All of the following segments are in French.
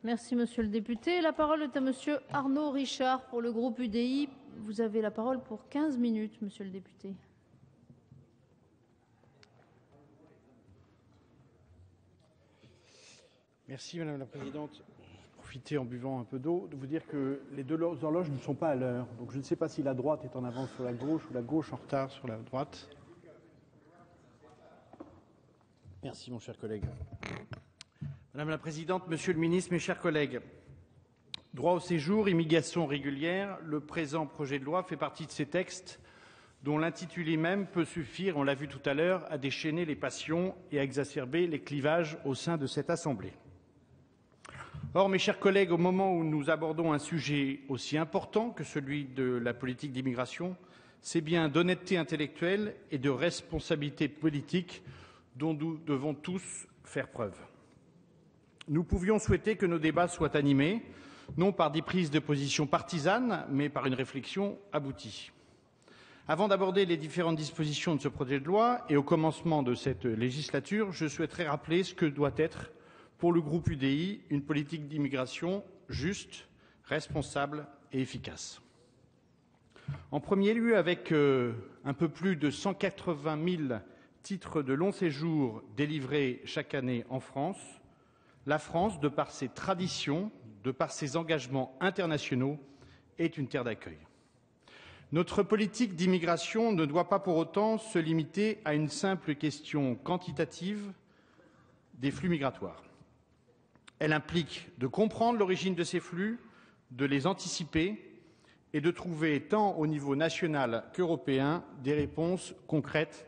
Merci, monsieur le député. La parole est à monsieur Arnaud Richard pour le groupe UDI. Vous avez la parole pour 15 minutes, monsieur le député. Merci Madame la Présidente. Profiter en buvant un peu d'eau de vous dire que les deux horloges ne sont pas à l'heure. Donc je ne sais pas si la droite est en avance sur la gauche ou la gauche en retard sur la droite. Merci mon cher collègue. Madame la Présidente, Monsieur le Ministre, mes chers collègues, droit au séjour, immigration régulière, le présent projet de loi fait partie de ces textes dont l'intitulé même peut suffire, on l'a vu tout à l'heure, à déchaîner les passions et à exacerber les clivages au sein de cette Assemblée. Or, mes chers collègues, au moment où nous abordons un sujet aussi important que celui de la politique d'immigration, c'est bien d'honnêteté intellectuelle et de responsabilité politique dont nous devons tous faire preuve. Nous pouvions souhaiter que nos débats soient animés, non par des prises de position partisanes, mais par une réflexion aboutie. Avant d'aborder les différentes dispositions de ce projet de loi et au commencement de cette législature, je souhaiterais rappeler ce que doit être, pour le groupe UDI, une politique d'immigration juste, responsable et efficace. En premier lieu, avec un peu plus de 180 000 titres de long séjour délivrés chaque année en France, la France, de par ses traditions, de par ses engagements internationaux, est une terre d'accueil. Notre politique d'immigration ne doit pas pour autant se limiter à une simple question quantitative des flux migratoires. Elle implique de comprendre l'origine de ces flux, de les anticiper et de trouver, tant au niveau national qu'européen, des réponses concrètes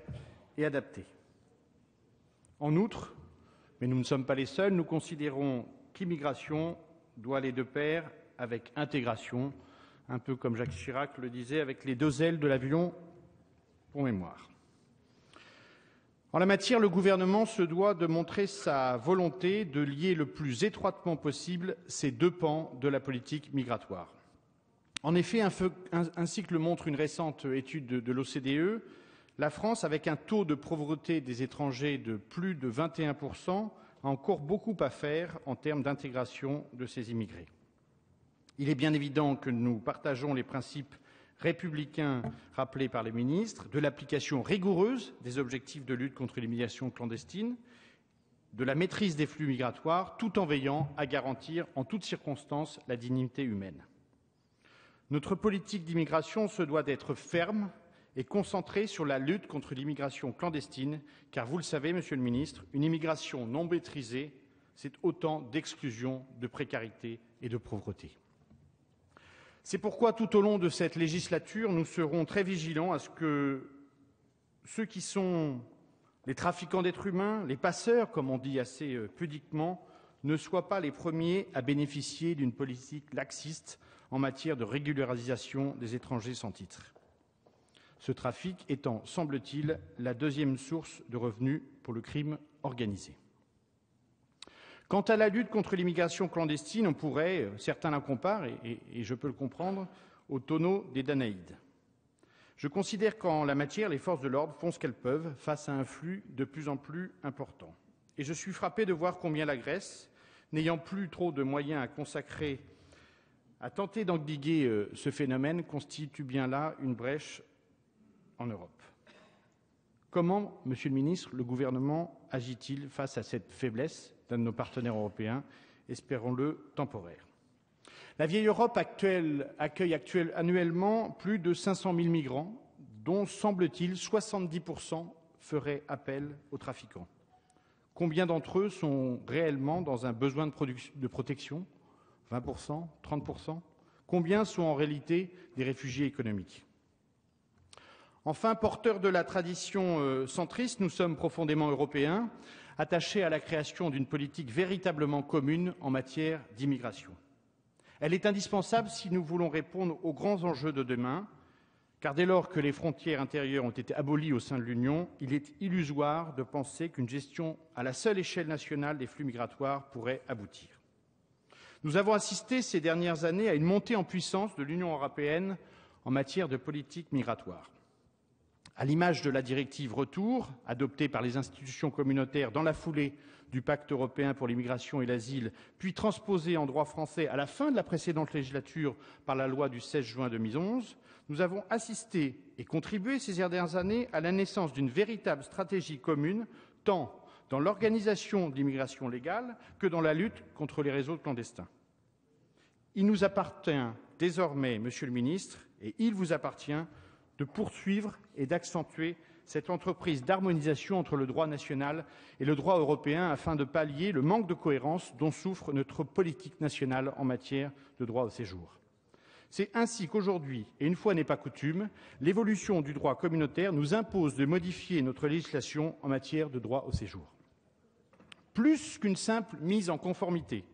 et adaptées. En outre, mais nous ne sommes pas les seuls, nous considérons qu'immigration doit aller de pair avec intégration, un peu comme Jacques Chirac le disait, avec les deux ailes de l'avion, pour mémoire. En la matière, le gouvernement se doit de montrer sa volonté de lier le plus étroitement possible ces deux pans de la politique migratoire. En effet, ainsi que le montre une récente étude de l'OCDE, la France, avec un taux de pauvreté des étrangers de plus de 21%, a encore beaucoup à faire en termes d'intégration de ces immigrés. Il est bien évident que nous partageons les principes républicains rappelés par les ministres, de l'application rigoureuse des objectifs de lutte contre l'immigration clandestine, de la maîtrise des flux migratoires, tout en veillant à garantir en toutes circonstances la dignité humaine. Notre politique d'immigration se doit d'être ferme et concentrée sur la lutte contre l'immigration clandestine, car vous le savez, Monsieur le Ministre, une immigration non maîtrisée, c'est autant d'exclusion, de précarité et de pauvreté. C'est pourquoi, tout au long de cette législature, nous serons très vigilants à ce que ceux qui sont les trafiquants d'êtres humains, les passeurs, comme on dit assez pudiquement, ne soient pas les premiers à bénéficier d'une politique laxiste en matière de régularisation des étrangers sans titre. Ce trafic étant, semble-t-il, la deuxième source de revenus pour le crime organisé. Quant à la lutte contre l'immigration clandestine, on pourrait, certains la comparent, et je peux le comprendre, au tonneau des Danaïdes. Je considère qu'en la matière, les forces de l'ordre font ce qu'elles peuvent face à un flux de plus en plus important. Et je suis frappé de voir combien la Grèce, n'ayant plus trop de moyens à consacrer à tenter d'endiguer ce phénomène, constitue bien là une brèche en Europe. Comment, Monsieur le Ministre, le gouvernement agit-il face à cette faiblesse d'un de nos partenaires européens, espérons-le temporaire? La vieille Europe accueille annuellement plus de 500 000 migrants, dont, semble-t-il, 70% feraient appel aux trafiquants. Combien d'entre eux sont réellement dans un besoin de protection? 20%? 30%? Combien sont en réalité des réfugiés économiques? Enfin, porteurs de la tradition centriste, nous sommes profondément européens, attachés à la création d'une politique véritablement commune en matière d'immigration. Elle est indispensable si nous voulons répondre aux grands enjeux de demain, car dès lors que les frontières intérieures ont été abolies au sein de l'Union, il est illusoire de penser qu'une gestion à la seule échelle nationale des flux migratoires pourrait aboutir. Nous avons assisté ces dernières années à une montée en puissance de l'Union européenne en matière de politique migratoire. À l'image de la directive Retour, adoptée par les institutions communautaires dans la foulée du pacte européen pour l'immigration et l'asile, puis transposée en droit français à la fin de la précédente législature par la loi du 16 juin 2011, nous avons assisté et contribué ces dernières années à la naissance d'une véritable stratégie commune, tant dans l'organisation de l'immigration légale que dans la lutte contre les réseaux clandestins. Il nous appartient désormais, Monsieur le Ministre, et il vous appartient de poursuivre et d'accentuer cette entreprise d'harmonisation entre le droit national et le droit européen afin de pallier le manque de cohérence dont souffre notre politique nationale en matière de droit au séjour. C'est ainsi qu'aujourd'hui, et une fois n'est pas coutume, l'évolution du droit communautaire nous impose de modifier notre législation en matière de droit au séjour. Plus qu'une simple mise en conformité,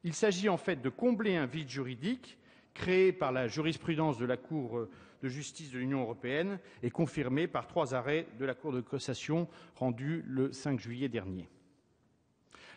il s'agit en fait de combler un vide juridique créé par la jurisprudence de la Cour de justice de l'Union européenne et confirmé par 3 arrêts de la Cour de cassation rendus le 5 juillet dernier.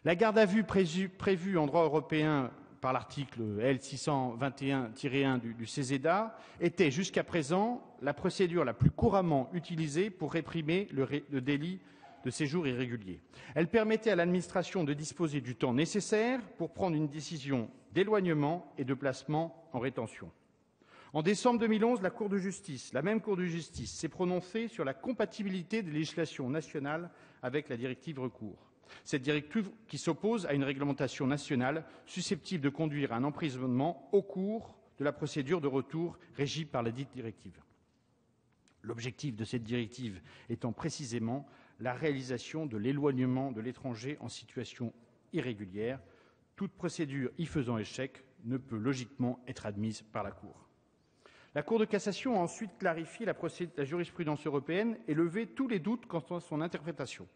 La garde à vue prévue en droit européen par l'article L621-1 du CESEDA était jusqu'à présent la procédure la plus couramment utilisée pour réprimer le délit de séjour irrégulier. Elle permettait à l'administration de disposer du temps nécessaire pour prendre une décision d'éloignement et de placement en rétention. En décembre 2011, la même Cour de justice, s'est prononcée sur la compatibilité des législations nationales avec la directive Retour. Cette directive qui s'oppose à une réglementation nationale susceptible de conduire à un emprisonnement au cours de la procédure de retour régie par la dite directive. L'objectif de cette directive étant précisément la réalisation de l'éloignement de l'étranger en situation irrégulière. Toute procédure y faisant échec ne peut logiquement être admise par la Cour. La Cour de cassation a ensuite clarifié la jurisprudence européenne et levé tous les doutes quant à son interprétation.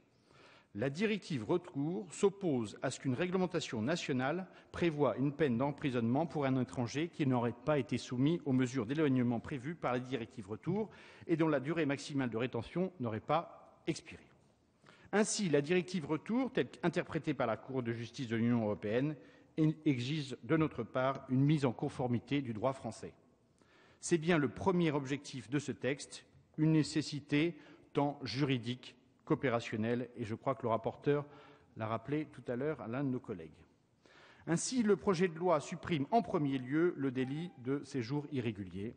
La directive Retour s'oppose à ce qu'une réglementation nationale prévoie une peine d'emprisonnement pour un étranger qui n'aurait pas été soumis aux mesures d'éloignement prévues par la directive Retour et dont la durée maximale de rétention n'aurait pas expiré. Ainsi, la directive Retour, telle qu'interprétée par la Cour de justice de l'Union européenne, exige de notre part une mise en conformité du droit français. C'est bien le premier objectif de ce texte, une nécessité tant juridique qu'opérationnelle, et je crois que le rapporteur l'a rappelé tout à l'heure à l'un de nos collègues. Ainsi, le projet de loi supprime en premier lieu le délit de séjour irrégulier.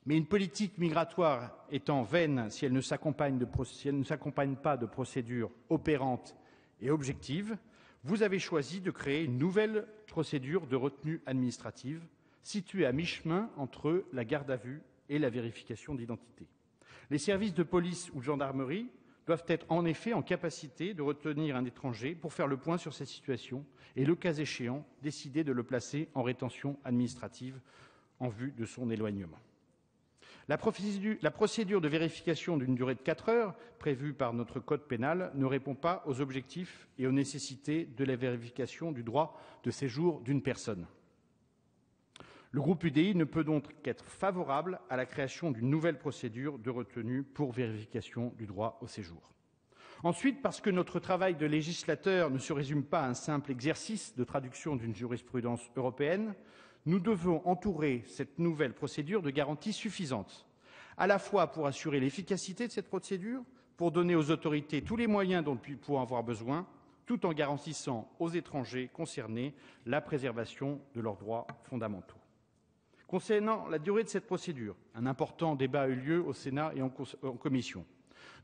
Mais une politique migratoire étant vaine si elle ne s'accompagne pas de procédures opérantes et objectives, vous avez choisi de créer une nouvelle procédure de retenue administrative située à mi-chemin entre la garde à vue et la vérification d'identité. Les services de police ou de gendarmerie doivent être en effet en capacité de retenir un étranger pour faire le point sur sa situation et, le cas échéant, décider de le placer en rétention administrative en vue de son éloignement. La procédure de vérification d'une durée de 4 heures, prévue par notre code pénal, ne répond pas aux objectifs et aux nécessités de la vérification du droit de séjour d'une personne. Le groupe UDI ne peut donc qu'être favorable à la création d'une nouvelle procédure de retenue pour vérification du droit au séjour. Ensuite, parce que notre travail de législateur ne se résume pas à un simple exercice de traduction d'une jurisprudence européenne, nous devons entourer cette nouvelle procédure de garanties suffisantes, à la fois pour assurer l'efficacité de cette procédure, pour donner aux autorités tous les moyens dont ils pourront avoir besoin, tout en garantissant aux étrangers concernés la préservation de leurs droits fondamentaux. Concernant la durée de cette procédure, un important débat a eu lieu au Sénat et en commission.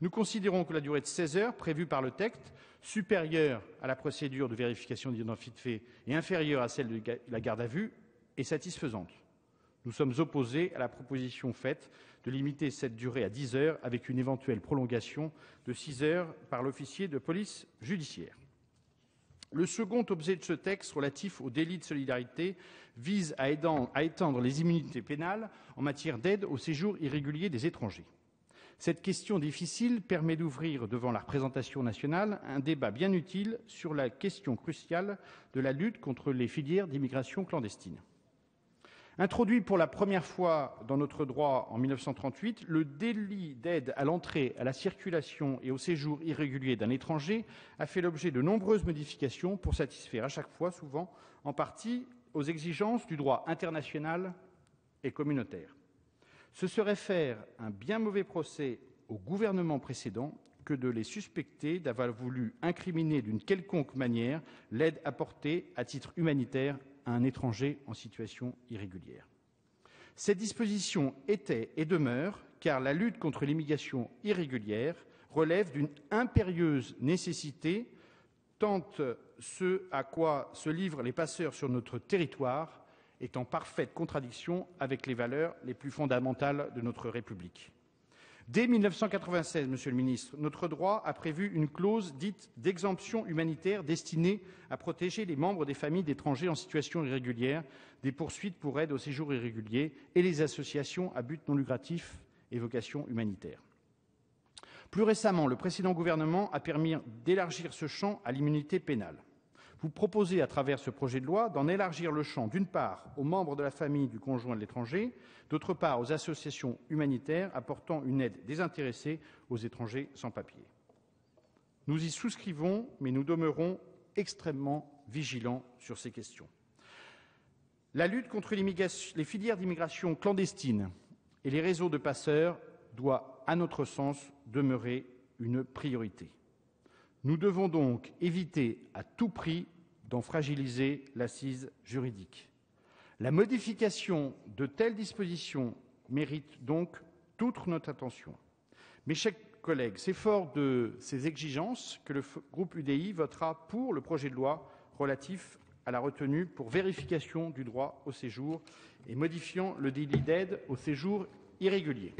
Nous considérons que la durée de 16 heures prévue par le texte, supérieure à la procédure de vérification d'identité et inférieure à celle de la garde à vue, est satisfaisante. Nous sommes opposés à la proposition faite de limiter cette durée à 10 heures avec une éventuelle prolongation de 6 heures par l'officier de police judiciaire. Le second objet de ce texte, relatif au délit de solidarité, vise à étendre les immunités pénales en matière d'aide au séjour irrégulier des étrangers. Cette question difficile permet d'ouvrir devant la représentation nationale un débat bien utile sur la question cruciale de la lutte contre les filières d'immigration clandestine. Introduit pour la première fois dans notre droit en 1938, le délit d'aide à l'entrée, à la circulation et au séjour irrégulier d'un étranger a fait l'objet de nombreuses modifications pour satisfaire à chaque fois, souvent en partie, aux exigences du droit international et communautaire. Ce serait faire un bien mauvais procès au gouvernement précédent que de les suspecter d'avoir voulu incriminer d'une quelconque manière l'aide apportée à titre humanitaire à un étranger en situation irrégulière. Cette disposition était et demeure, car la lutte contre l'immigration irrégulière relève d'une impérieuse nécessité, tant ce à quoi se livrent les passeurs sur notre territoire est en parfaite contradiction avec les valeurs les plus fondamentales de notre République. Dès 1996, Monsieur le Ministre, notre droit a prévu une clause dite d'exemption humanitaire destinée à protéger les membres des familles d'étrangers en situation irrégulière des poursuites pour aide au séjour irrégulier et les associations à but non lucratif et vocation humanitaire. Plus récemment, le précédent gouvernement a permis d'élargir ce champ à l'immunité pénale. Vous proposez, à travers ce projet de loi, d'en élargir le champ, d'une part, aux membres de la famille du conjoint de l'étranger, d'autre part, aux associations humanitaires apportant une aide désintéressée aux étrangers sans papier. Nous y souscrivons, mais nous demeurons extrêmement vigilants sur ces questions. La lutte contre les filières d'immigration clandestine et les réseaux de passeurs doit, à notre sens, demeurer une priorité. Nous devons donc éviter à tout prix d'en fragiliser l'assise juridique. La modification de telles dispositions mérite donc toute notre attention. Mes chers collègues, c'est fort de ces exigences que le groupe UDI votera pour le projet de loi relatif à la retenue pour vérification du droit au séjour et modifiant le délit d'aide au séjour irrégulier.